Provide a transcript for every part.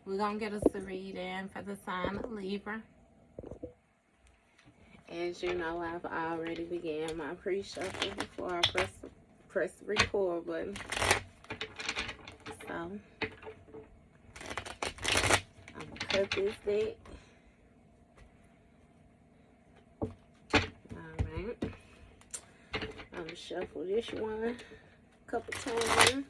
We're going to get us a read in for the sign of Libra. As you know, I've already began my pre-shuffle before I press the record button. So, I'm going to cut this deck. Alright. I'm going to shuffle this one a couple times.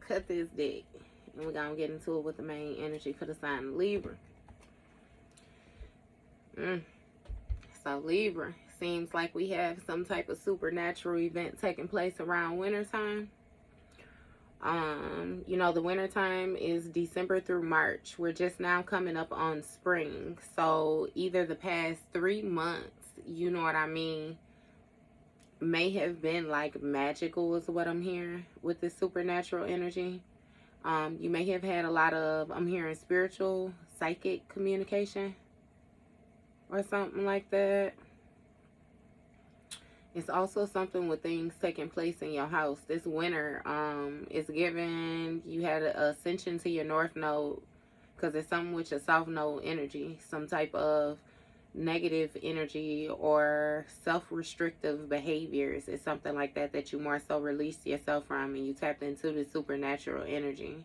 Cut this deck, and we're gonna get into it with the main energy for the sign of Libra. So Libra, seems like we have some type of supernatural event taking place around wintertime. You know, the wintertime is December through March. We're just now coming up on spring. So either the past 3 months, you know what I mean, may have been like magical is what I'm hearing with this supernatural energy. You may have had a lot of, I'm hearing spiritual, psychic communication or something like that. It's also something with things taking place in your house. This winter is giving, you had an ascension to your north node, because it's something with your south node energy, some type of negative energy or self-restrictive behaviors. It's something like that that you more so released yourself from, and you tapped into the supernatural energy.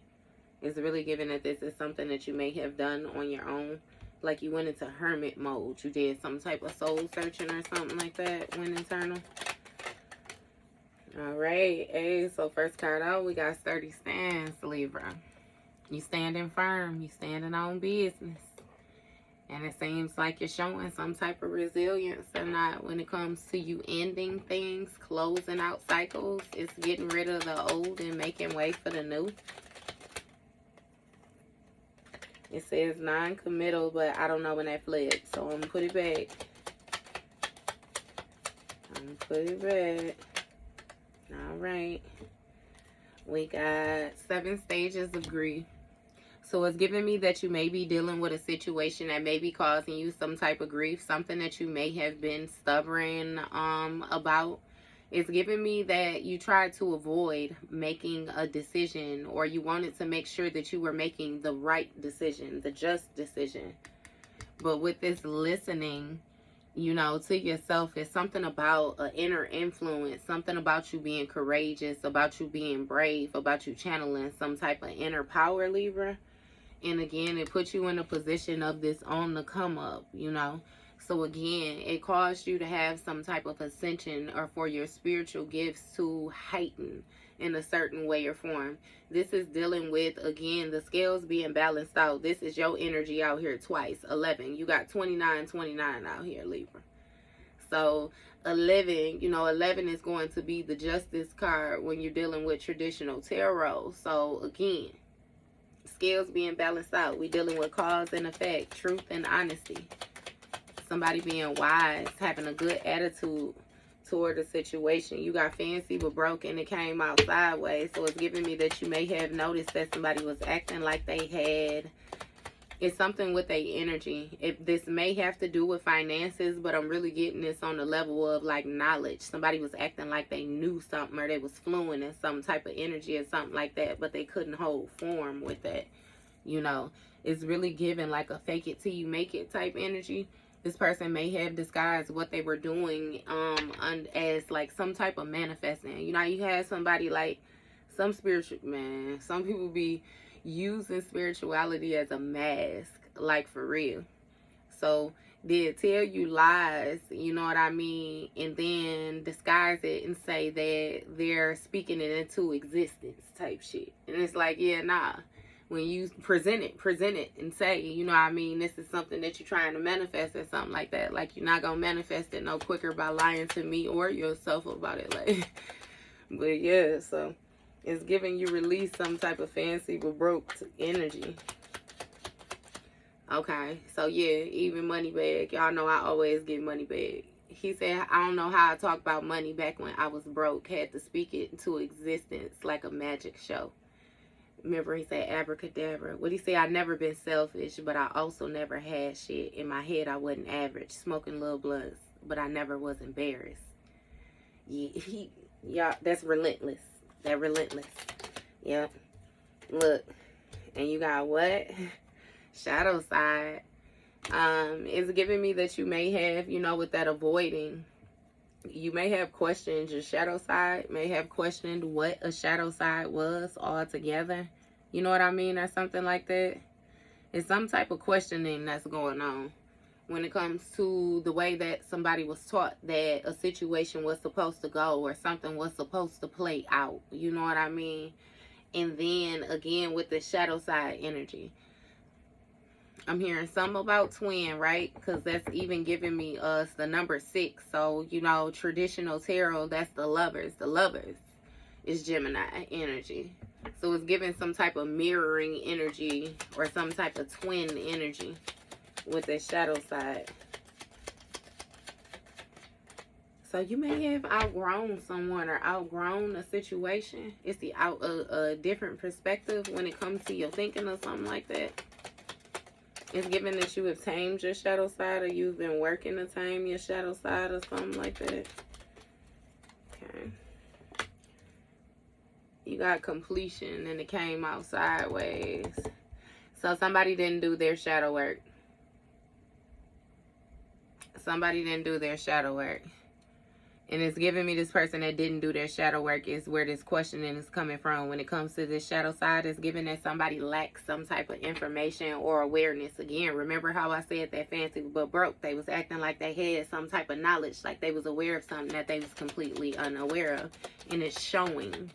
It's really giving that this is something that you may have done on your own, like you went into hermit mode. You did some type of soul searching or something like that, went internal. All right, hey, so first card out, we got sturdy stance, Libra. You standing firm, you standing on business. And it seems like you're showing some type of resilience or not when it comes to you ending things, closing out cycles. It's getting rid of the old and making way for the new. It says non-committal, but I don't know when that flipped. So I'm going to put it back. I'm going to put it back. All right. We got 7 stages of grief. So it's giving me that you may be dealing with a situation that may be causing you some type of grief, something that you may have been stubborn about. It's giving me that you tried to avoid making a decision, or you wanted to make sure that you were making the right decision, the just decision. But with this listening, you know, to yourself, it's something about an inner influence, something about you being courageous, about you being brave, about you channeling some type of inner power, Libra. And again, it puts you in a position of this on the come up, you know. So again, it caused you to have some type of ascension, or for your spiritual gifts to heighten in a certain way or form. This is dealing with, again, the scales being balanced out. This is your energy out here twice. 11. You got 29 out here, Libra. So 11, you know, 11 is going to be the justice card when you're dealing with traditional tarot. So again, scales being balanced out. We dealing with cause and effect, truth and honesty. Somebody being wise, having a good attitude toward the situation. You got fancy but broken. It came out sideways. So it's giving me that you may have noticed that somebody was acting like they had. It's something with their energy. This may have to do with finances, but I'm really getting this on the level of like knowledge. Somebody was acting like they knew something, or they was fluent in some type of energy or something like that, but they couldn't hold form with that. You know, it's really giving like a fake it till you make it type energy. This person may have disguised what they were doing as like some type of manifesting. You know, you had somebody like some spiritual, man, some people be using spirituality as a mask, like for real. So they tell you lies, you know what I mean, and then disguise it and say that they're speaking it into existence type shit. And it's like, yeah, nah. When you present it and say, you know what I mean, this is something that you're trying to manifest or something like that. Like, you're not gonna manifest it no quicker by lying to me or yourself about it. Like, but yeah, so it's giving you release some type of fancy but broke energy. Okay, so yeah, even money bag. Y'all know I always get money bag. He said, I don't know how I talk about money back when I was broke. Had to speak it into existence like a magic show. Remember, he said abracadabra. What he said, I never been selfish, but I also never had shit. In my head, I wasn't average. Smoking little blunts, but I never was embarrassed. Yeah, that's relentless. That relentless. Yep. Look. And you got what? Shadow side. It's giving me that you may have, you know, with that avoiding, you may have questioned your shadow side, may have questioned what a shadow side was altogether. You know what I mean? Or something like that. It's some type of questioning that's going on when it comes to the way that somebody was taught that a situation was supposed to go or something was supposed to play out. You know what I mean? And then again with the shadow side energy, I'm hearing something about twin, right? Because that's even giving me us the number 6. So, you know, traditional tarot, that's the lovers. The lovers is Gemini energy. So it's giving some type of mirroring energy or some type of twin energy with the shadow side. So you may have outgrown someone or outgrown a situation. It's the a different perspective when it comes to your thinking or something like that. It's given that you have tamed your shadow side, or you've been working to tame your shadow side or something like that. Okay. You got completion and it came out sideways. So somebody didn't do their shadow work. Somebody didn't do their shadow work. And it's giving me this person that didn't do their shadow work is where this questioning is coming from. When it comes to this shadow side, it's giving that somebody lacks some type of information or awareness. Again, remember how I said that fancy but broke? They was acting like they had some type of knowledge, like they was aware of something that they was completely unaware of. And it's showing.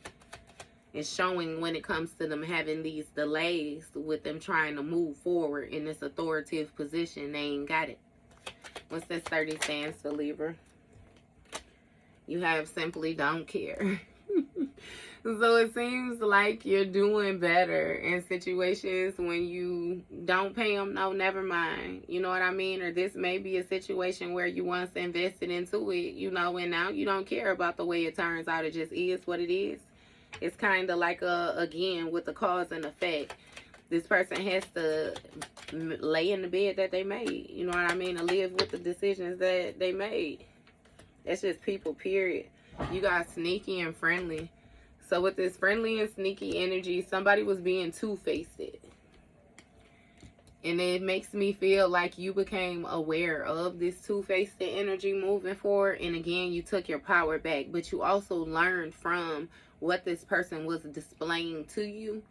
It's showing when it comes to them having these delays with them trying to move forward in this authoritative position. They ain't got it. What's this 30 stands for, Libra? You have simply don't care. So it seems like you're doing better in situations when you don't pay them no, never mind. You know what I mean? Or this may be a situation where you once invested into it, you know, and now you don't care about the way it turns out. It just is what it is. It's kind of like, again, with the cause and effect. This person has to lay in the bed that they made. You know what I mean? To live with the decisions that they made. That's just people, period. You got sneaky and friendly. So with this friendly and sneaky energy, somebody was being two-faced. And it makes me feel like you became aware of this two-faced energy moving forward. And again, you took your power back. But you also learned from what this person was displaying to you.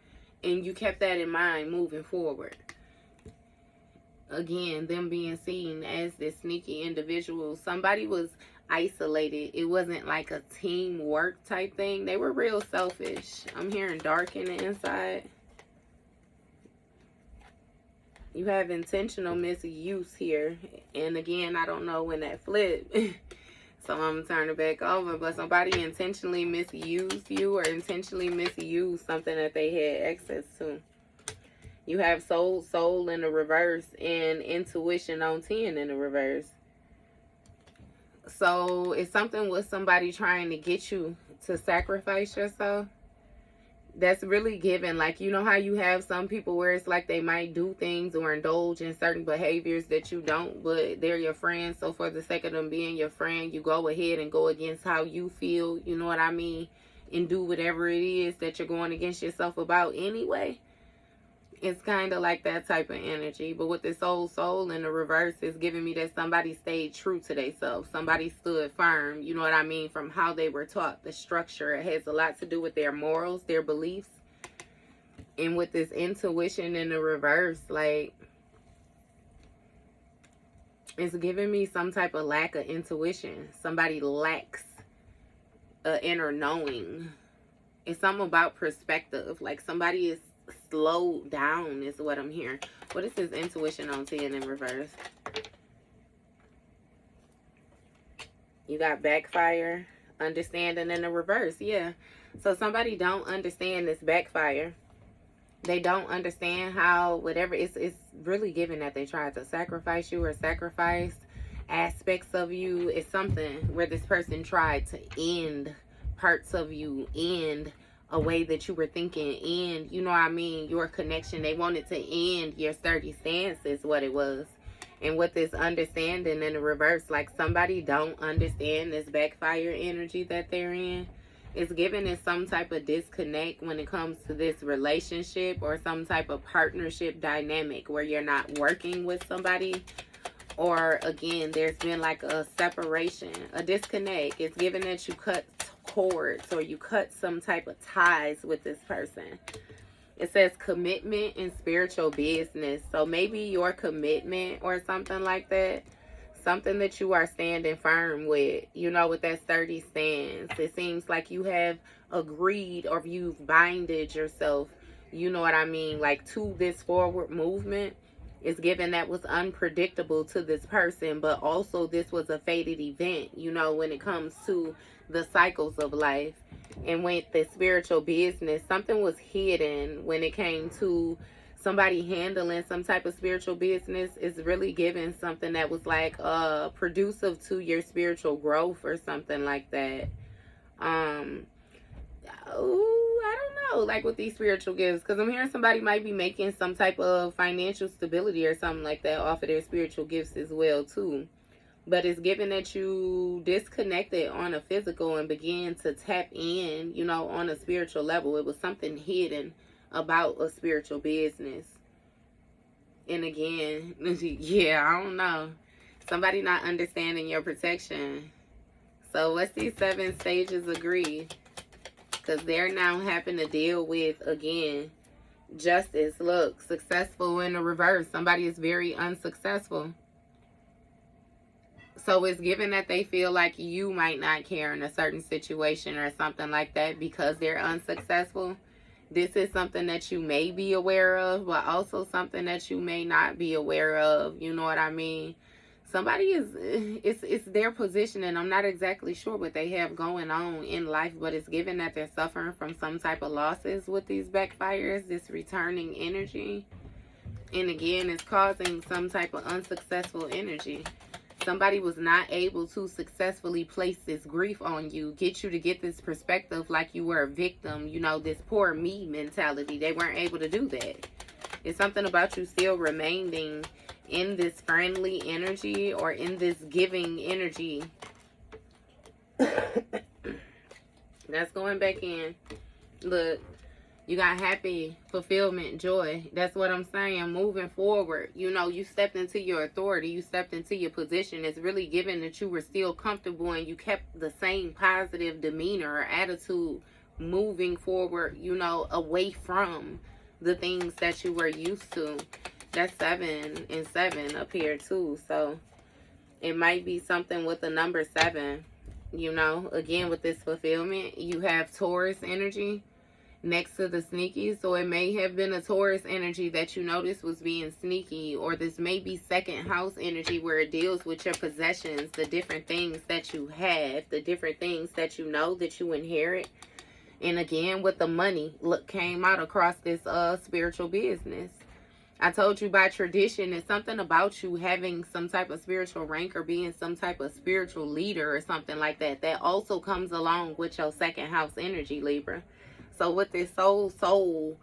And you kept that in mind moving forward. Again, them being seen as this sneaky individual. Somebody was isolated. It wasn't like a teamwork type thing. They were real selfish. I'm hearing dark in the inside. You have intentional misuse here. And again, I don't know when that flipped. So I'm going to turn it back over. But somebody intentionally misused you or intentionally misused something that they had access to. You have soul in the reverse and intuition on 10 in the reverse. So it's something with somebody trying to get you to sacrifice yourself. That's really given. Like, you know how you have some people where it's like they might do things or indulge in certain behaviors that you don't, but they're your friends. So for the sake of them being your friend, you go ahead and go against how you feel, you know what I mean? And do whatever it is that you're going against yourself about anyway. It's kind of like that type of energy. But with this soul in the reverse, it's giving me that somebody stayed true to themselves. Somebody stood firm, you know what I mean, from how they were taught. The structure, it has a lot to do with their morals, their beliefs. And with this intuition in the reverse, like, it's giving me some type of lack of intuition. Somebody lacks an inner knowing. It's something about perspective. Like, somebody is slowed down is what I'm hearing. What is this intuition on 10 in reverse? You got backfire, understanding in the reverse. Yeah. So somebody don't understand this backfire. They don't understand how whatever it's really given that they tried to sacrifice you or sacrifice aspects of you. It's something where this person tried to end parts of you, end a way that you were thinking, and you know what I mean, your connection. They wanted to end your sturdy stance is what it was. And with this understanding in the reverse, like somebody don't understand this backfire energy that they're in. It's given as some type of disconnect when it comes to this relationship or some type of partnership dynamic where you're not working with somebody, or again, there's been like a separation, a disconnect. It's given that you cut cords or you cut some type of ties with this person. It says commitment and spiritual business. So maybe your commitment or something like that, something that you are standing firm with, you know, with that sturdy stance. It seems like you have agreed or you've binded yourself, you know what I mean, like to this forward movement. It's given that was unpredictable to this person, but also this was a fated event, you know, when it comes to the cycles of life. And with the spiritual business, something was hidden when it came to somebody handling some type of spiritual business. Is really giving something that was like producive to your spiritual growth or something like that. I don't know, like with these spiritual gifts, because I'm hearing somebody might be making some type of financial stability or something like that off of their spiritual gifts as well too. But it's given that you disconnected on a physical and began to tap in, you know, on a spiritual level. It was something hidden about a spiritual business. And again, yeah, I don't know. Somebody not understanding your protection. So what's these 7 stages of grief? Because they're now having to deal with, again, justice. Look, successful in the reverse. Somebody is very unsuccessful. So it's given that they feel like you might not care in a certain situation or something like that because they're unsuccessful. This is something that you may be aware of, but also something that you may not be aware of. You know what I mean? Somebody is, it's their position, and I'm not exactly sure what they have going on in life, but it's given that they're suffering from some type of losses with these backfires, this returning energy. And again, it's causing some type of unsuccessful energy. Somebody was not able to successfully place this grief on you, get you to get this perspective like you were a victim, you know, this poor me mentality. They weren't able to do that. It's something about you still remaining in this friendly energy or in this giving energy. That's going back in. Look. You got happy, fulfillment, joy. That's what I'm saying. Moving forward. You know, you stepped into your authority. You stepped into your position. It's really given that you were still comfortable and you kept the same positive demeanor or attitude moving forward, you know, away from the things that you were used to. That's 7 and 7 up here too. So it might be something with the number 7. You know, again, with this fulfillment, you have Taurus energy next to the sneaky. So it may have been a Taurus energy that you noticed was being sneaky, or this may be second house energy where it deals with your possessions, the different things that you have, the different things that you know that you inherit. And again, with the money, look, came out across this spiritual business. I told you by tradition, it's something about you having some type of spiritual rank or being some type of spiritual leader or something like that. That also comes along with your second house energy, Libra. So with this sold soul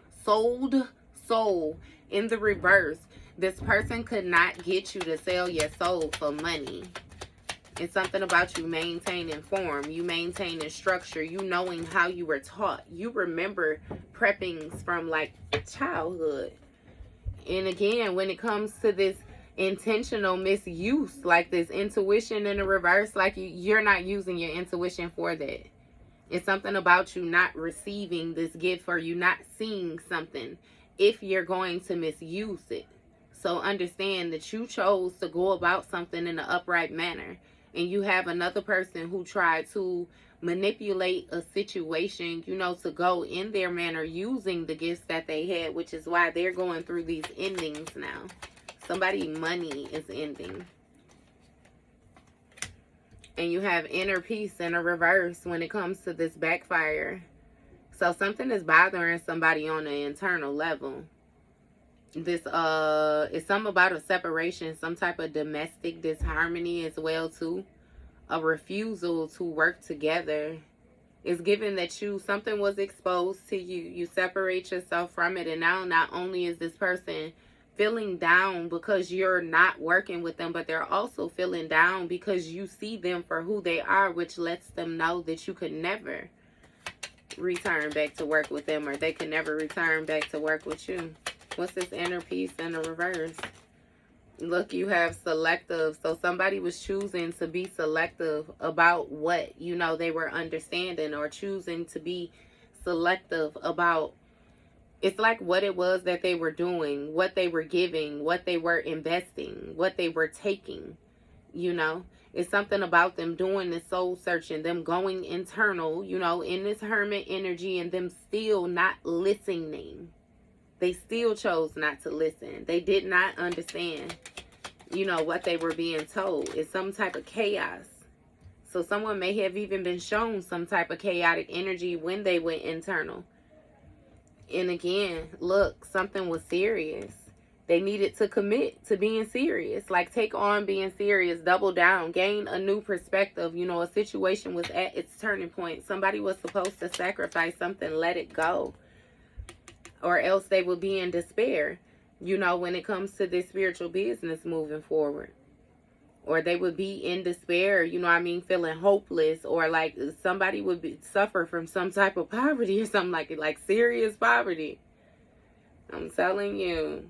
in the reverse, this person could not get you to sell your soul for money. It's something about you maintaining form, you maintaining structure, you knowing how you were taught. You remember preppings from like childhood. And again, when it comes to this intentional misuse, like this intuition in the reverse, like you're not using your intuition for that. It's something about you not receiving this gift or you not seeing something if you're going to misuse it. So understand that you chose to go about something in an upright manner. And you have another person who tried to manipulate a situation, you know, to go in their manner using the gifts that they had, which is why they're going through these endings now. Somebody's money is ending. And you have inner peace in a reverse when it comes to this backfire. So something is bothering somebody on an internal level. This is something about a separation, some type of domestic disharmony as well too. A refusal to work together. It's given that something was exposed to you. You separate yourself from it, and now not only is this person feeling down because you're not working with them, but they're also feeling down because you see them for who they are, which lets them know that you could never return back to work with them, or they can never return back to work with you. What's this inner peace in the reverse? Look, you have selective. So somebody was choosing to be selective about what, you know, they were understanding, or choosing to be selective about, it's like what it was that they were doing, what they were giving, what they were investing, what they were taking, you know. It's something about them doing this soul searching, them going internal, you know, in this hermit energy, and them still not listening. They still chose not to listen. They did not understand, you know, what they were being told. It's some type of chaos. So someone may have even been shown some type of chaotic energy when they went internal. And again, look, something was serious. They needed to commit to being serious. Like, take on being serious, double down, gain a new perspective. You know, a situation was at its turning point. Somebody was supposed to sacrifice something, let it go, or else they would be in despair, you know, when it comes to this spiritual business moving forward. Or they would be in despair, you know what I mean, feeling hopeless, or like somebody would suffer from some type of poverty or something, like serious poverty. I'm telling you,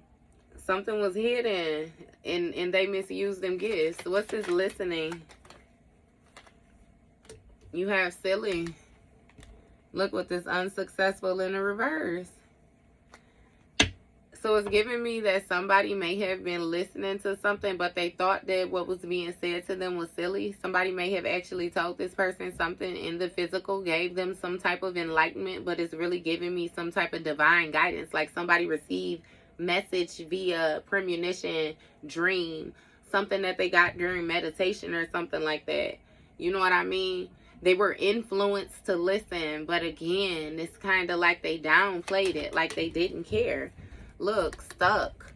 something was hidden, and they misused them gifts. What's this listening? You have silly. Look what this unsuccessful in the reverse. So it's giving me that somebody may have been listening to something, but they thought that what was being said to them was silly. Somebody may have actually told this person something in the physical, gave them some type of enlightenment, but it's really giving me some type of divine guidance. Like somebody received message via premonition, dream, something that they got during meditation or something like that. You know what I mean? They were influenced to listen, but again, it's kind of like they downplayed it, like they didn't care. Look, stuck.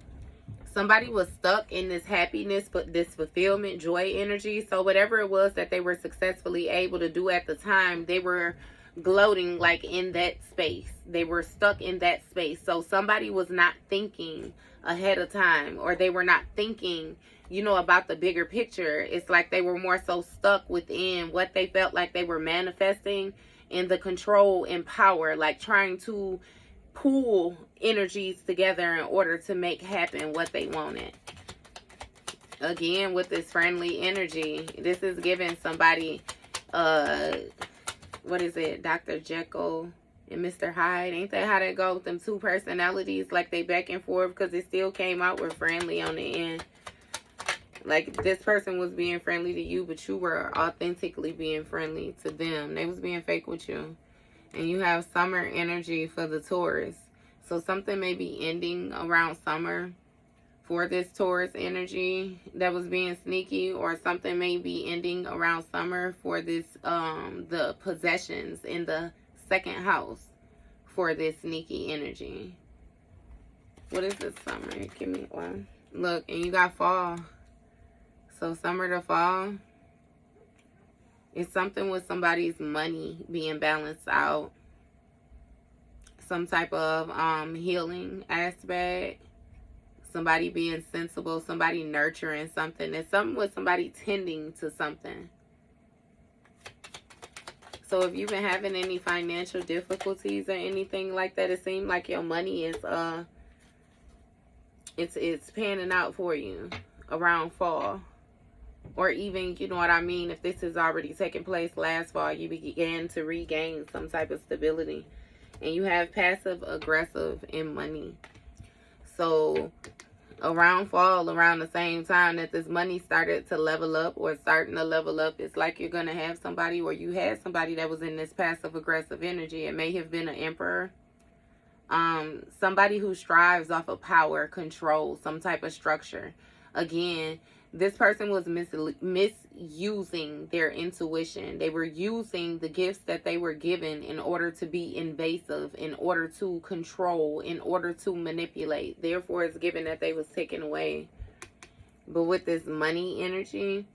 Somebody was stuck in this happiness, but this fulfillment, joy energy. So whatever it was that they were successfully able to do at the time, they were gloating like in that space. They were stuck in that space. So somebody was not thinking ahead of time, or they were not thinking, you know, about the bigger picture. It's like they were more so stuck within what they felt like they were manifesting, in the control and power, like trying to pull energies together in order to make happen what they wanted. Again, with this friendly energy, this is giving somebody what is it, Dr. Jekyll and Mr. Hyde? Ain't that how that go with them two personalities, like they back and forth? Because it still came out with friendly on the end. Like this person was being friendly to you, but you were authentically being friendly to them. They was being fake with you. And you have summer energy for the Taurus. So something may be ending around summer for this Taurus energy that was being sneaky, or something may be ending around summer for this the possessions in the second house for this sneaky energy. What is this summer? Give me one. Look, and you got fall. So summer to fall. It's something with somebody's money being balanced out. Some type of healing aspect. Somebody being sensible. Somebody nurturing something. It's something with somebody tending to something. So if you've been having any financial difficulties or anything like that, it seems like your money is it's panning out for you around fall. Or even, you know what I mean, if this has already taken place last fall, you began to regain some type of stability. And you have passive aggressive in money. So around fall, around the same time that this money started to level up, or starting to level up, it's like you're going to have somebody, or you had somebody that was in this passive aggressive energy. It may have been an emperor. Somebody who strives off of power, control, some type of structure. Again, this person was misusing their intuition. They were using the gifts that they were given in order to be invasive, in order to control, in order to manipulate. Therefore, it's given that they was taken away. But with this money energy,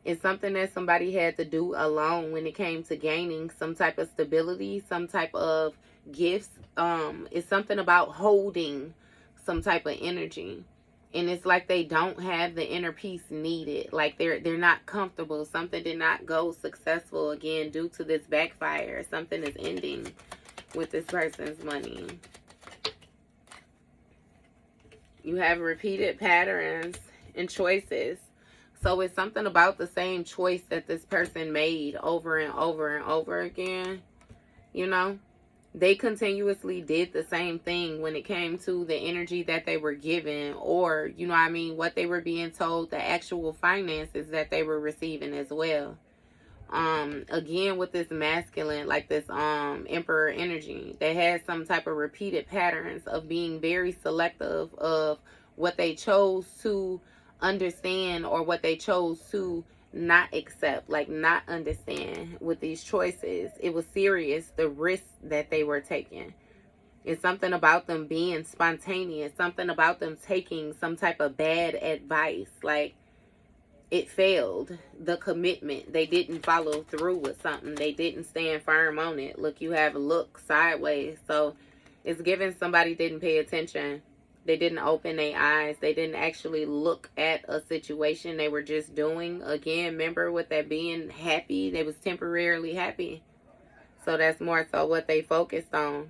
it's something that somebody had to do alone when it came to gaining some type of stability, some type of gifts. It's something about holding some type of energy. And it's like they don't have the inner peace needed. Like they're not comfortable. Something did not go successful again due to this backfire. Something is ending with this person's money. You have repeated patterns and choices. So it's something about the same choice that this person made over and over and over again. You know, they continuously did the same thing when it came to the energy that they were given, or, you know what I mean, what they were being told, the actual finances that they were receiving as well. Again, with this masculine, like this emperor energy, they had some type of repeated patterns of being very selective of what they chose to understand or what they chose to not accept, like not understand. With these choices, it was serious, the risk that they were taking. It's something about them being spontaneous, something about them taking some type of bad advice, like it failed. The commitment, they didn't follow through with something, they didn't stand firm on it. Look, you have look sideways. So it's giving somebody didn't pay attention. They didn't open their eyes. They didn't actually look at a situation. They were just doing. Again, remember with that being happy, they was temporarily happy. So that's more so what they focused on.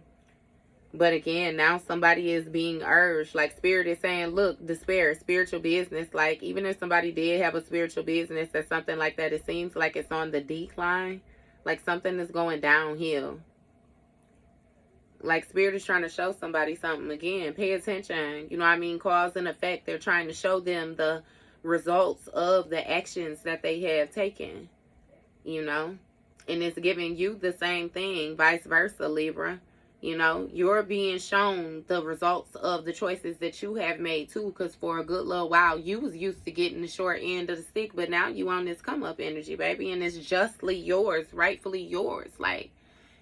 But again, now somebody is being urged. Like Spirit is saying, look, despair, spiritual business. Like even if somebody did have a spiritual business or something like that, it seems like it's on the decline. Like something is going downhill. Like Spirit is trying to show somebody something. Again, pay attention. You know what I mean? Cause and effect. They're trying to show them the results of the actions that they have taken. You know? And it's giving you the same thing. Vice versa, Libra. You know, you're being shown the results of the choices that you have made too. Because for a good little while, you was used to getting the short end of the stick. But now you on this come up energy, baby. And it's justly yours. Rightfully yours. Like,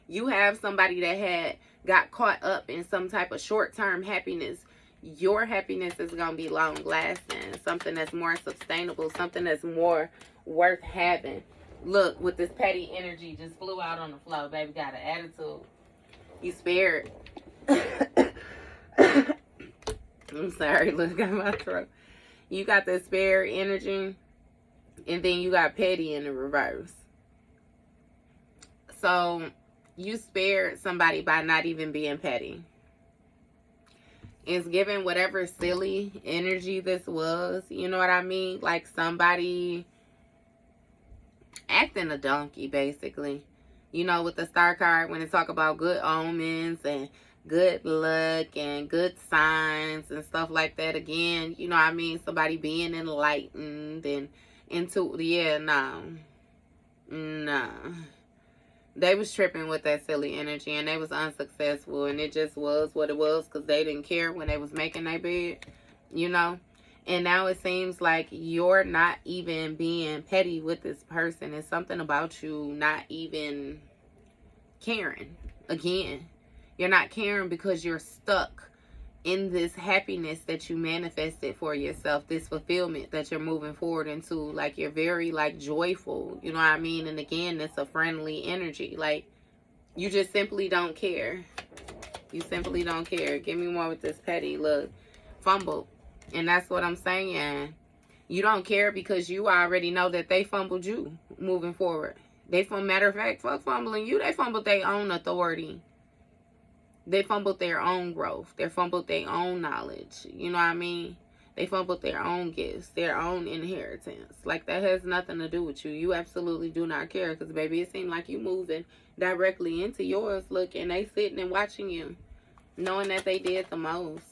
you have somebody that had got caught up in some type of short-term happiness. Your happiness is going to be long-lasting. Something that's more sustainable. Something that's more worth having. Look, with this petty energy just flew out on the floor. Baby got an attitude. You spared. I'm sorry. Look at my throat. You got the spare energy. And then you got petty in the reverse. So you spared somebody by not even being petty. It's giving whatever silly energy this was. You know what I mean? Like somebody acting a donkey, basically. You know, with the star card, when they talk about good omens and good luck and good signs and stuff like that. Again, you know what I mean? Somebody being enlightened and into, yeah, no. They was tripping with that silly energy and they was unsuccessful, and it just was what it was because they didn't care when they was making their bed, you know. And now it seems like you're not even being petty with this person. It's something about you not even caring. Again, you're not caring because you're stuck in this happiness that you manifested for yourself, this fulfillment that you're moving forward into. Like you're very like joyful, you know what I mean? And again, it's a friendly energy. Like you just simply don't care. You simply don't care. Give me more with this petty. Look, fumbled. And that's what I'm saying. You don't care because you already know that they fumbled you moving forward. Matter of fact, fuck fumbling you. They fumbled their own authority. They fumbled their own growth. They fumbled their own knowledge. You know what I mean? They fumbled their own gifts, their own inheritance. Like that has nothing to do with you. You absolutely do not care because, baby, it seemed like you moving directly into yours. Look, and they sitting and watching you, knowing that they did the most.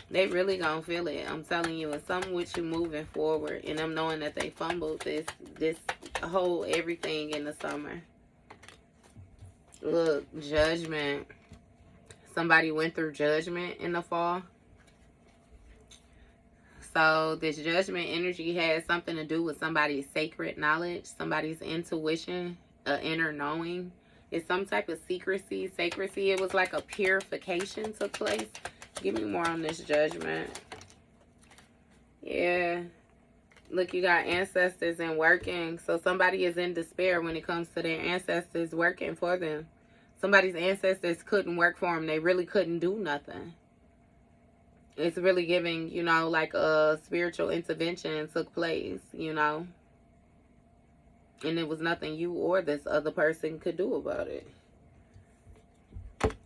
They really gonna feel it. I'm telling you, it's something with you moving forward. And I'm knowing that they fumbled this whole everything in the summer. Look, judgment. Somebody went through judgment in the fall. So this judgment energy has something to do with somebody's sacred knowledge, somebody's intuition, inner knowing. It's some type of secrecy. It was like a purification took place. Give me more on this judgment. Yeah. Look, you got ancestors and working. So somebody is in despair when it comes to their ancestors working for them. Somebody's ancestors couldn't work for them. They really couldn't do nothing. It's really giving, you know, like a spiritual intervention took place, you know. And it was nothing you or this other person could do about it.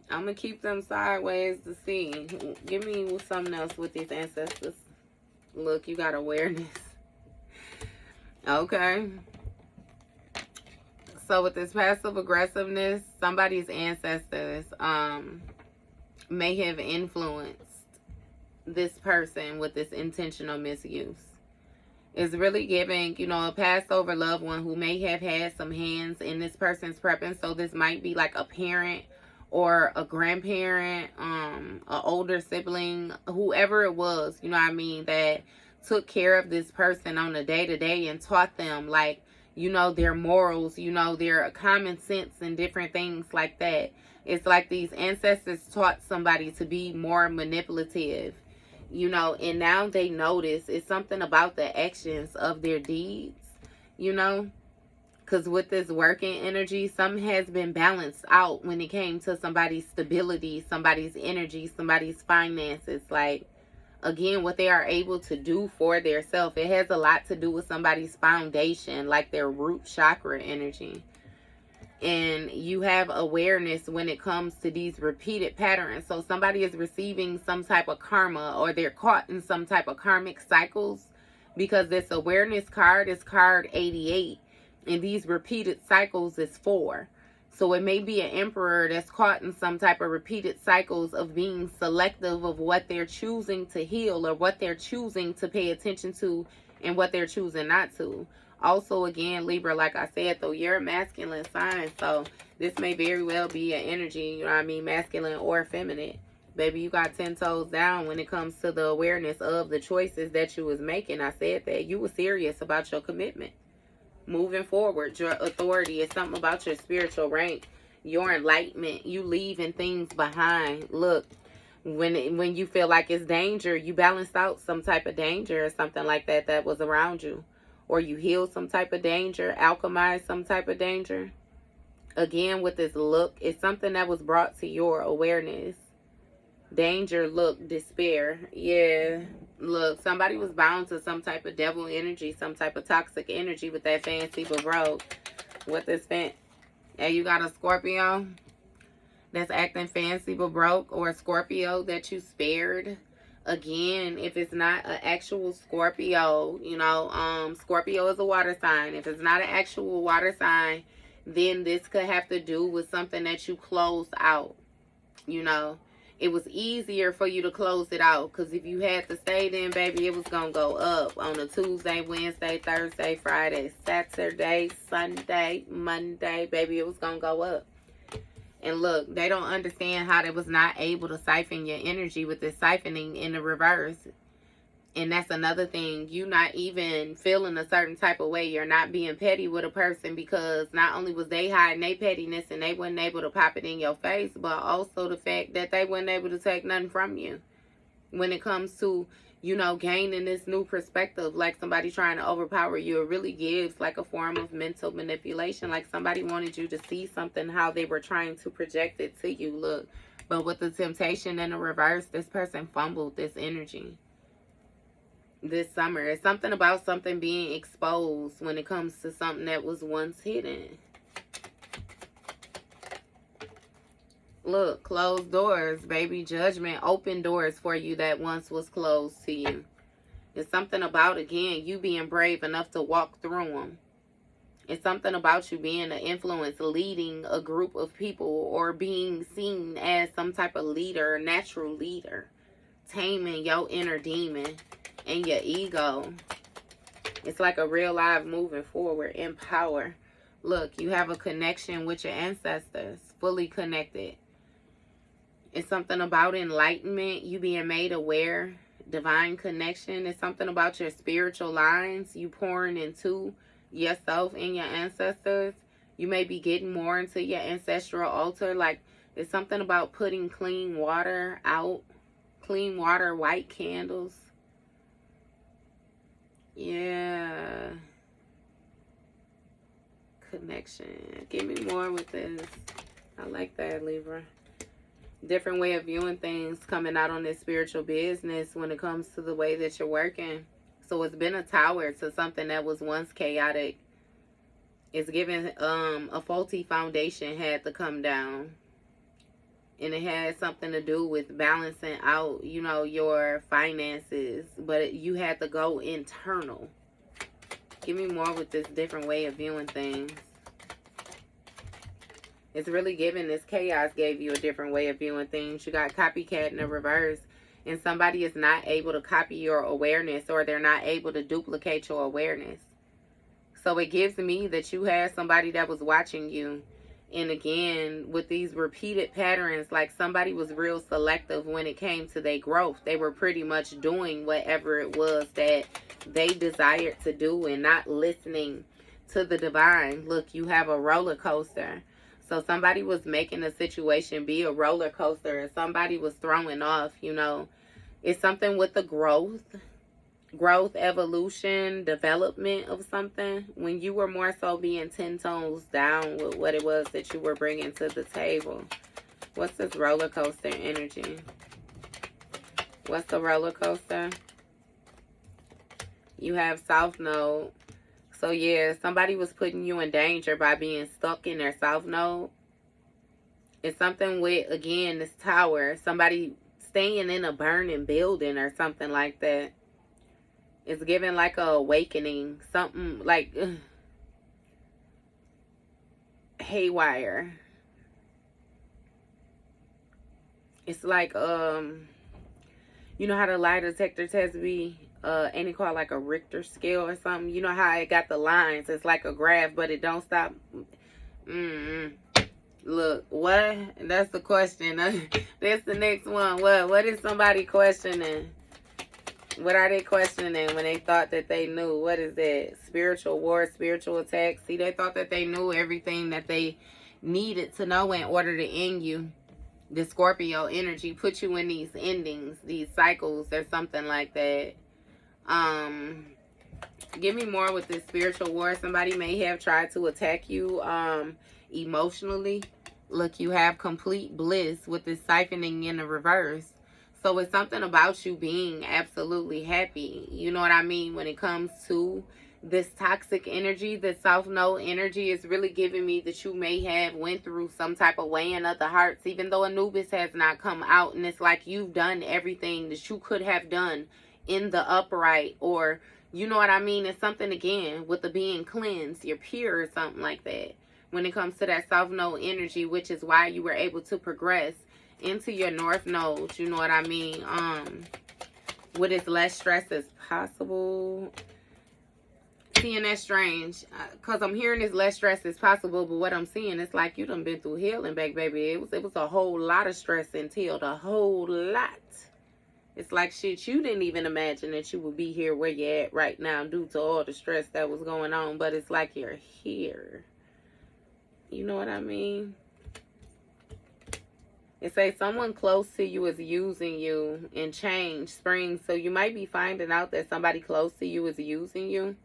I'm going to keep them sideways to see. Give me something else with these ancestors. Look, you got awareness. Okay. So with this passive aggressiveness, somebody's ancestors may have influenced this person with this intentional misuse. It's really giving, you know, a passed over loved one who may have had some hands in this person's prepping. So this might be like a parent or a grandparent, an older sibling, whoever it was, you know what I mean, that took care of this person on a day-to-day and taught them, like, you know, their morals, you know, their common sense and different things like that. It's like these ancestors taught somebody to be more manipulative, you know, and now they notice it's something about the actions of their deeds, you know, because with this working energy, something has been balanced out when it came to somebody's stability, somebody's energy, somebody's finances. Like, again, what they are able to do for their self, it has a lot to do with somebody's foundation, like their root chakra energy. And you have awareness when it comes to these repeated patterns. So somebody is receiving some type of karma, or they're caught in some type of karmic cycles, because this awareness card is card 88, and these repeated cycles is 4. So it may be an emperor that's caught in some type of repeated cycles of being selective of what they're choosing to heal, or what they're choosing to pay attention to, and what they're choosing not to. Also, again, Libra, like I said, though, you're a masculine sign, so this may very well be an energy, you know what I mean, masculine or feminine. Baby, you got 10 toes down when it comes to the awareness of the choices that you was making. I said that you were serious about your commitment. Moving forward, your authority is something about your spiritual rank, your enlightenment, you leaving things behind. Look, when you feel like it's danger, you balance out some type of danger or something like that that was around you. Or you heal some type of danger, alchemize some type of danger. Again, with this look, it's something that was brought to your awareness. Danger, look, despair. Yeah, look, somebody was bound to some type of devil energy, some type of toxic energy with that fancy but broke. With this and you got a Scorpio that's acting fancy but broke, or a Scorpio that you spared. Again, if it's not an actual Scorpio, you know, Scorpio is a water sign. If it's not an actual water sign, then this could have to do with something that you closed out. You know, it was easier for you to close it out, because if you had to stay, then baby, it was gonna go up on a Tuesday, Wednesday, Thursday, Friday, Saturday, Sunday, Monday, baby, it was gonna go up. And look, they don't understand how they was not able to siphon your energy with this siphoning in the reverse. And that's another thing. You not even feeling a certain type of way. You're not being petty with a person, because not only was they hiding their pettiness and they wasn't able to pop it in your face, but also the fact that they wasn't able to take nothing from you. When it comes to, you know, gaining this new perspective, like somebody trying to overpower you, it really gives like a form of mental manipulation. Like somebody wanted you to see something, how they were trying to project it to you. Look, but with the temptation in the reverse, this person fumbled this energy this summer. It's something about something being exposed when it comes to something that was once hidden. Look, closed doors, baby. Judgment, open doors for you that once was closed to you. It's something about, again, you being brave enough to walk through them. It's something about you being an influence, leading a group of people, or being seen as some type of leader, natural leader. Taming your inner demon and your ego. It's like a real life moving forward in power. Look, you have a connection with your ancestors, fully connected. It's something about enlightenment, you being made aware, divine connection. It's something about your spiritual lines, you pouring into yourself and your ancestors. You may be getting more into your ancestral altar. Like, it's something about putting clean water out. Clean water, white candles. Yeah. Connection. Give me more with this. I like that, Libra. Different way of viewing things coming out on this spiritual business when it comes to the way that you're working. So it's been a tower to something that was once chaotic. It's given a faulty foundation had to come down. And it had something to do with balancing out, you know, your finances. But you had to go internal. Give me more with this different way of viewing things. It's really giving this chaos gave you a different way of viewing things. You got copycat in the reverse. And somebody is not able to copy your awareness, or they're not able to duplicate your awareness. So it gives me that you had somebody that was watching you. And again, with these repeated patterns, like somebody was real selective when it came to their growth. They were pretty much doing whatever it was that they desired to do and not listening to the divine. Look, you have a roller coaster. So somebody was making a situation be a roller coaster, and somebody was throwing off, you know. It's something with the growth, evolution, development of something. When you were more so being 10 tones down with what it was that you were bringing to the table. What's this roller coaster energy? What's the roller coaster? You have South Node. So yeah, somebody was putting you in danger by being stuck in their South Node. It's something with, again, this tower. Somebody staying in a burning building or something like that. It's giving like a awakening. Something like haywire. It's like, you know how the lie detector test be? Ain't it called like a Richter scale or something? You know how it got the lines? It's like a graph, but it don't stop. Look, what? That's the question. That's the next one. What is somebody questioning? What are they questioning when they thought that they knew? What is that? Spiritual war, spiritual attack. See, they thought that they knew everything that they needed to know in order to end you. The Scorpio energy put you in these endings, these cycles or something like that. Give me more with this spiritual war. Somebody may have tried to attack you emotionally. Look, you have complete bliss with this siphoning in the reverse. So it's something about you being absolutely happy. You know what I mean? When it comes to this toxic energy, this South Node energy is really giving me that you may have went through some type of weighing of the hearts, even though Anubis has not come out. And it's like you've done everything that you could have done in the upright, or you know what I mean? It's something again with the being cleansed, you're pure or something like that. When it comes to that South Node energy, which is why you were able to progress into your North Node, you know what I mean? With as less stress as possible. Seeing that strange, because I'm hearing as less stress as possible, but what I'm seeing is like you done been through healing, baby. It was a whole lot of stress entailed, a whole lot. It's like shit you didn't even imagine that you would be here where you're at right now due to all the stress that was going on, but it's like you're here. You know what I mean? It says someone close to you is using you in change, spring. So you might be finding out that somebody close to you is using you.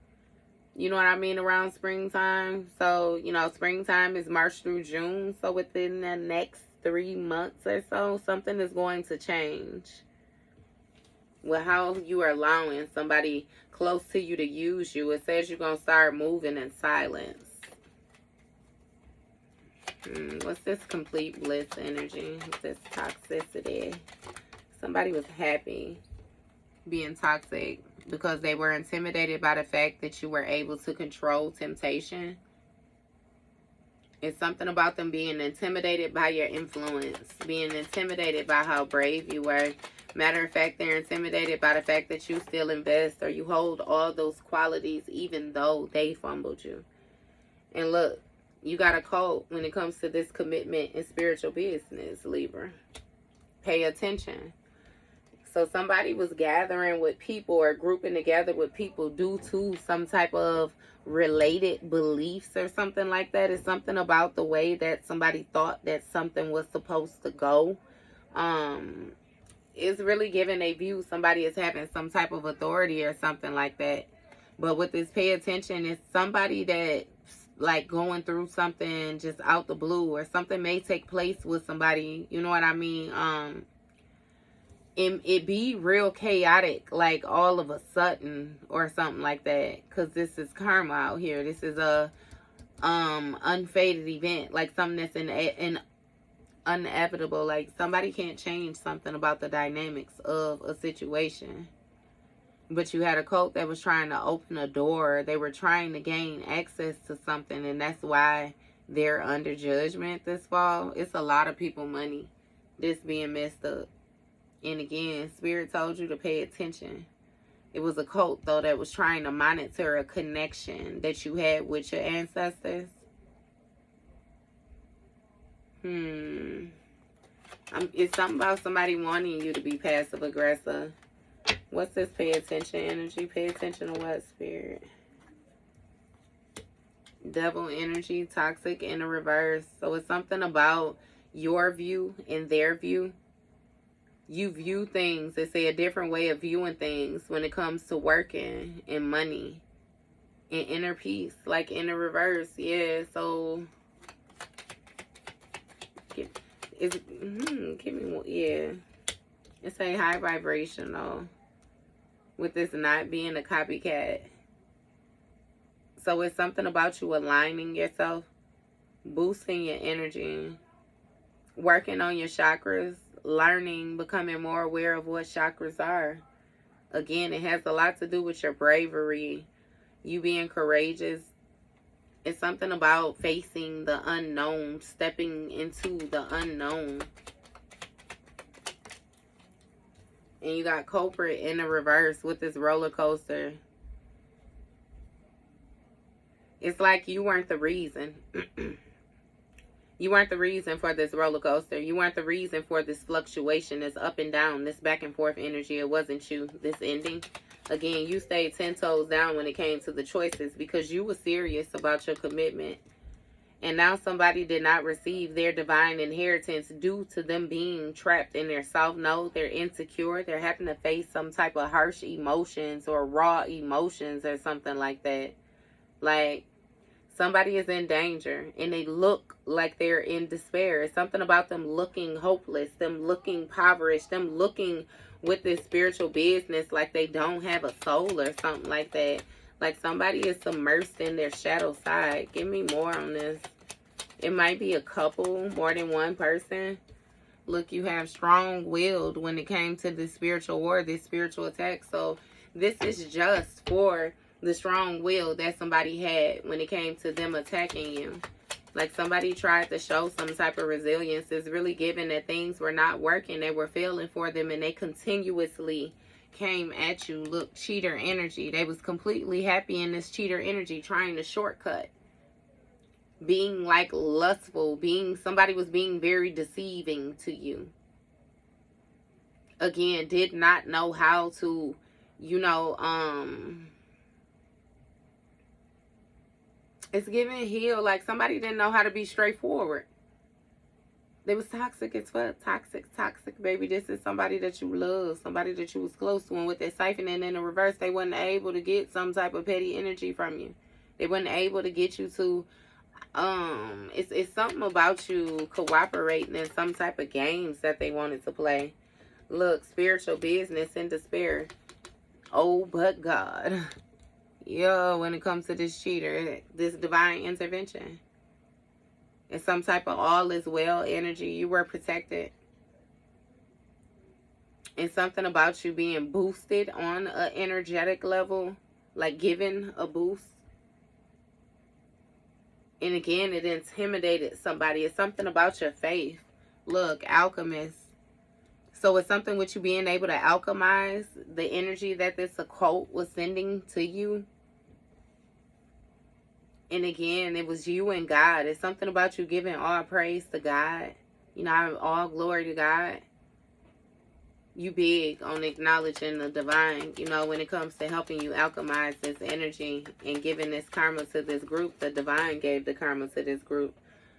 You know what I mean? Around springtime. So, you know, springtime is March through June. So within the next 3 months or so, something is going to change. With how you are allowing somebody close to you to use you. It says you're going to start moving in silence. What's this complete bliss energy? This toxicity. Somebody was happy being toxic because they were intimidated by the fact that you were able to control temptation. It's something about them being intimidated by your influence, being intimidated by how brave you were. Matter of fact, they're intimidated by the fact that you still invest or you hold all those qualities even though they fumbled you. And look, you got a code when it comes to this commitment in spiritual business, Libra. Pay attention. So somebody was gathering with people or grouping together with people due to some type of related beliefs or something like that. It's something about the way that somebody thought that something was supposed to go. It's really giving a view somebody is having some type of authority or something like that. But with this pay attention, it's somebody that like going through something just out the blue, or something may take place with somebody, you know what I mean? It be real chaotic, like all of a sudden or something like that, because this is karma out here. This is a unfaded event, like something that's in inevitable. Like somebody can't change something about the dynamics of a situation. But you had a cult that was trying to open a door. They were trying to gain access to something, and that's why they're under judgment this fall. It's a lot of people money this being messed up. And again, Spirit told you to pay attention. It was a cult, though, that was trying to monitor a connection that you had with your ancestors. It's something about somebody wanting you to be passive aggressive. What's this pay attention energy? Pay attention to what, Spirit? Devil energy, toxic in the reverse. So it's something about your view and their view. You view things, they say, a different way of viewing things when it comes to working and money and inner peace, like in the reverse. Yeah, so give me, yeah, it's a high vibration though, with this not being a copycat. So it's something about you aligning yourself, boosting your energy, working on your chakras, learning, becoming more aware of what chakras are. Again, it has a lot to do with your bravery, you being courageous. It's something about facing the unknown, stepping into the unknown. And you got culprit in the reverse with this roller coaster. It's like you weren't the reason. You weren't the reason for this roller coaster. You weren't the reason for this fluctuation, this up and down, this back and forth energy. It wasn't you, this ending. Again, you stayed 10 toes down when it came to the choices because you were serious about your commitment. And now somebody did not receive their divine inheritance due to them being trapped in their self-know. They're insecure. They're having to face some type of harsh emotions or raw emotions or something like that. Like, somebody is in danger and they look like they're in despair. It's something about them looking hopeless, them looking impoverished, them looking with this spiritual business like they don't have a soul or something like that. Like somebody is submersed in their shadow side. Give me more on this. It might be a couple, more than one person. Look, you have strong-willed when it came to this spiritual war, this spiritual attack. So this is just for the strong will that somebody had when it came to them attacking you. Like somebody tried to show some type of resilience. It's really given that things were not working. They were failing for them and they continuously came at you. Look, cheater energy. They was completely happy in this cheater energy, trying to shortcut. Being like lustful. Somebody was being very deceiving to you. Again, did not know how to, it's giving heal. Like somebody didn't know how to be straightforward. They was toxic as fuck. Toxic, baby. This is somebody that you love. Somebody that you was close to. And with that siphoning in the reverse, they wasn't able to get some type of petty energy from you. They wasn't able to get you to, it's something about you cooperating in some type of games that they wanted to play. Look, spiritual business in despair. Oh, but God. Yeah, when it comes to this cheater, this divine intervention. It's some type of all is well energy. You were protected. And something about you being boosted on an energetic level. Like given a boost. And again, it intimidated somebody. It's something about your faith. Look, alchemist. So it's something with you being able to alchemize the energy that this occult was sending to you. And again, it was you and God. It's something about you giving all praise to God. All glory to God. You big on acknowledging the divine, when it comes to helping you alchemize this energy and giving this karma to this group. The divine gave the karma to this group.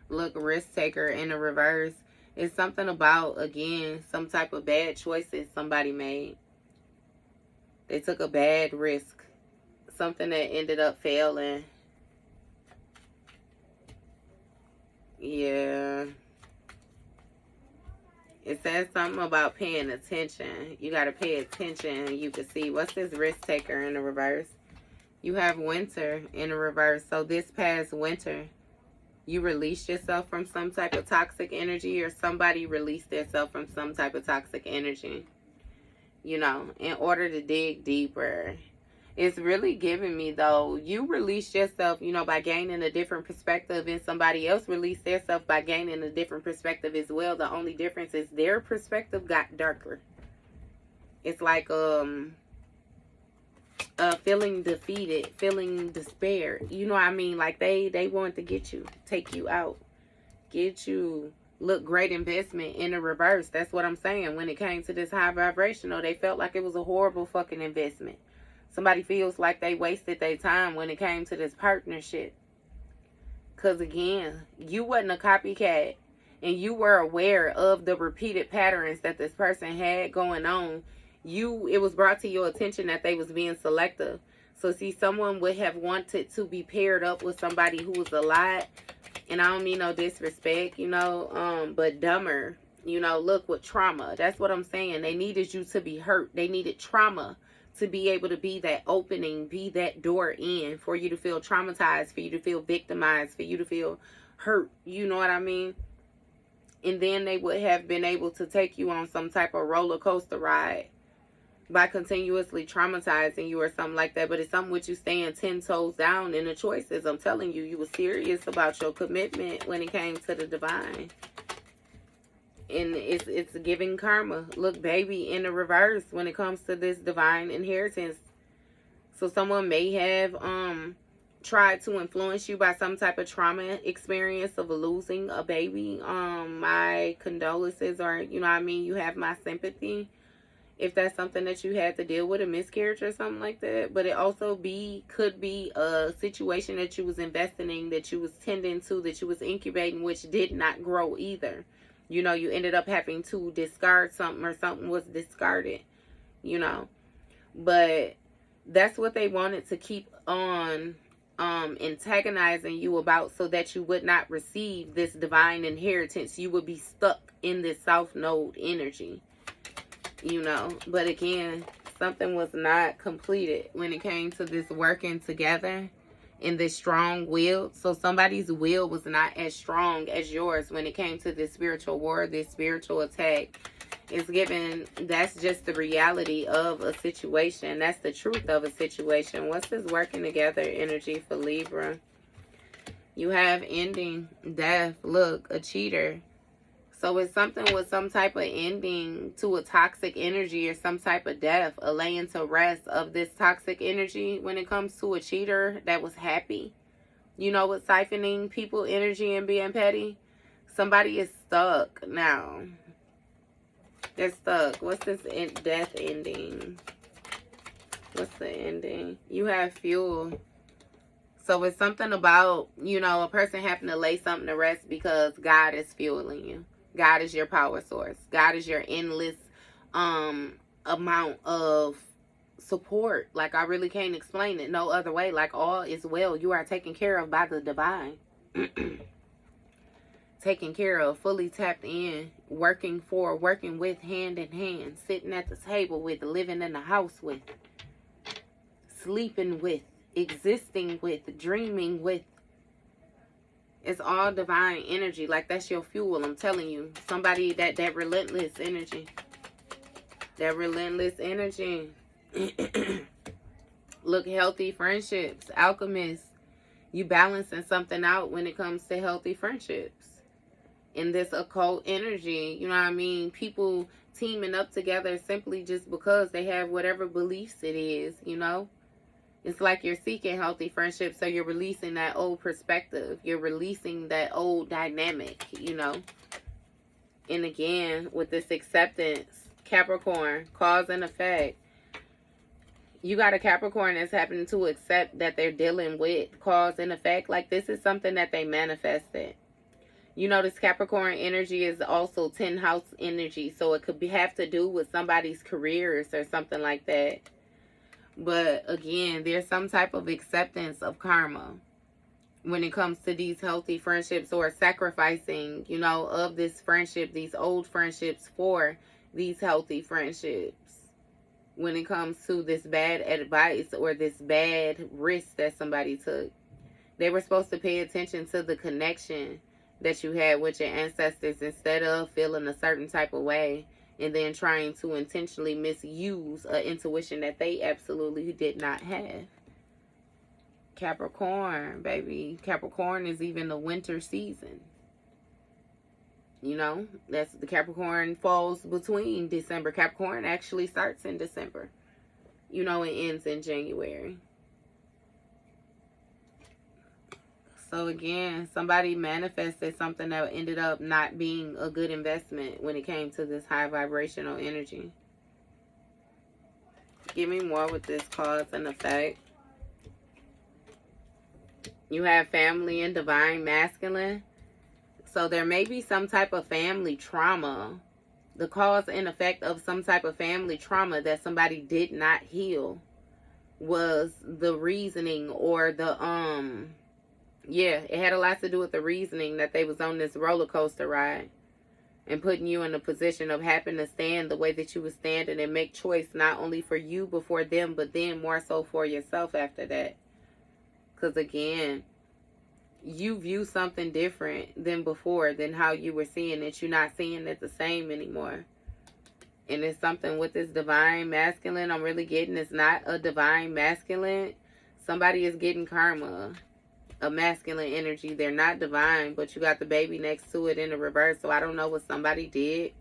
Look, risk taker in the reverse. It's something about, again, some type of bad choices somebody made. They took a bad risk. Something that ended up failing. It says something about paying attention. You got to pay attention. You can see, what's this risk taker in the reverse? You have winter in the reverse. So this past winter, you released yourself from some type of toxic energy, or somebody released themselves from some type of toxic energy, you know, in order to dig deeper. It's really giving me, though, you released yourself, you know, by gaining a different perspective, and somebody else released themselves by gaining a different perspective as well. The only difference is their perspective got darker. It's like feeling defeated, feeling despair. You know what I mean? Like they wanted to get you, take you out, get you, look great investment in the reverse. That's what I'm saying. When it came to this high vibrational, they felt like it was a horrible fucking investment. Somebody feels like they wasted their time when it came to this partnership. Because again, you wasn't a copycat, and you were aware of the repeated patterns that this person had going on. It was brought to your attention that they was being selective. So see, someone would have wanted to be paired up with somebody who was a lot, and I don't mean no disrespect, you know, but dumber, you know, look, with trauma. That's what I'm saying. They needed you to be hurt. They needed trauma to be able to be that opening, be that door in, for you to feel traumatized, for you to feel victimized, for you to feel hurt. You know what I mean? And then they would have been able to take you on some type of roller coaster ride by continuously traumatizing you or something like that. But it's something with you staying 10 toes down in the choices. I'm telling you, you were serious about your commitment when it came to the divine. And it's giving karma. Look, baby, in the reverse when it comes to this divine inheritance. So someone may have tried to influence you by some type of trauma experience of losing a baby. My condolences, or you know what I mean, you have my sympathy if that's something that you had to deal with, a miscarriage or something like that. But it also could be a situation that you was investing in, that you was tending to, that you was incubating, which did not grow either. You know, you ended up having to discard something, or something was discarded, you know. But that's what they wanted to keep on antagonizing you about, so that you would not receive this divine inheritance. You would be stuck in this South Node energy, you know. But again, something was not completed when it came to this working together in this strong will. So somebody's will was not as strong as yours when it came to this spiritual war, this spiritual attack. It's given, that's just the reality of a situation. That's the truth of a situation. What's this working together energy for Libra? You have ending, death, look, a cheater. So it's something with some type of ending to a toxic energy, or some type of death, a laying to rest of this toxic energy when it comes to a cheater that was happy. You know, with siphoning people energy and being petty. Somebody is stuck now. They're stuck. What's this death ending? What's the ending? You have fuel. So it's something about, you know, a person having to lay something to rest because God is fueling you. God is your power source. God is your endless amount of support. Like, I really can't explain it no other way. Like, all is well. You are taken care of by the divine. Taken care of, fully tapped in, working with, hand in hand, sitting at the table with, living in the house with, sleeping with, existing with, dreaming with. It's all divine energy. Like, that's your fuel, I'm telling you. Somebody that relentless energy. That relentless energy. Look, healthy friendships, alchemists. You balancing something out when it comes to healthy friendships. In this occult energy, you know what I mean? People teaming up together simply just because they have whatever beliefs it is, you know? It's like you're seeking healthy friendships, so you're releasing that old perspective. You're releasing that old dynamic, you know? And again, with this acceptance, Capricorn, cause and effect. You got a Capricorn that's happening to accept that they're dealing with cause and effect. Like, this is something that they manifested. You know, this Capricorn energy is also 10th house energy. So it could have to do with somebody's careers or something like that. But again, there's some type of acceptance of karma when it comes to these healthy friendships, or sacrificing, you know, of this friendship, these old friendships for these healthy friendships. When it comes to this bad advice or this bad risk that somebody took, they were supposed to pay attention to the connection that you had with your ancestors instead of feeling a certain type of way and then trying to intentionally misuse an intuition that they absolutely did not have. Capricorn, baby. Capricorn is even the winter season. You know, that's the Capricorn falls between December. Capricorn actually starts in December. You know, it ends in January. So again, somebody manifested something that ended up not being a good investment when it came to this high vibrational energy. Give me more with this cause and effect. You have family and divine masculine. So there may be some type of family trauma. The cause and effect of some type of family trauma that somebody did not heal was the reasoning, or the yeah, it had a lot to do with the reasoning that they was on this roller coaster ride and putting you in a position of having to stand the way that you was standing and make choice not only for you before them, but then more so for yourself after that. Because again, you view something different than before, than how you were seeing it. You're not seeing it the same anymore. And it's something with this divine masculine I'm really getting. It's not a divine masculine. Somebody is getting karma, a masculine energy. They're not divine, but you got the baby next to it in the reverse. So I don't know what somebody did.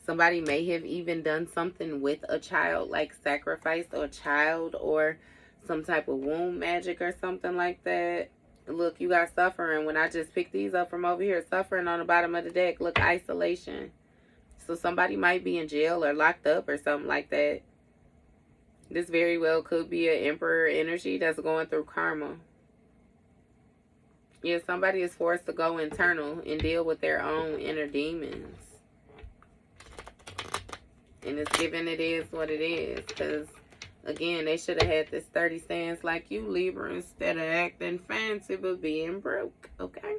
Somebody may have even done something with a child, like sacrificed a child or some type of womb magic or something like that. Look, you got suffering. When I just picked these up from over here, suffering on the bottom of the deck. Look, isolation. So somebody might be in jail or locked up or something like that. This very well could be an emperor energy that's going through karma. Yeah, somebody is forced to go internal and deal with their own inner demons. And it's given it is what it is. Because again, they should have had this 30 stance like you, Libra, instead of acting fancy but being broke. Okay?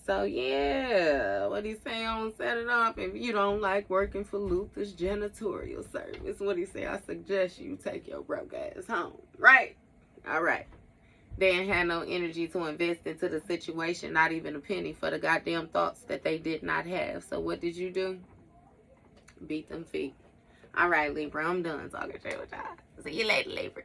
So, yeah. What he say on Set It Off? If you don't like working for Luther's janitorial service, what he say? I suggest you take your broke ass home. Right? All right. They ain't had no energy to invest into the situation, not even a penny, for the goddamn thoughts that they did not have. So, what did you do? Beat them feet. All right, Libra, I'm done talking to you with y'all. See you later, Libra.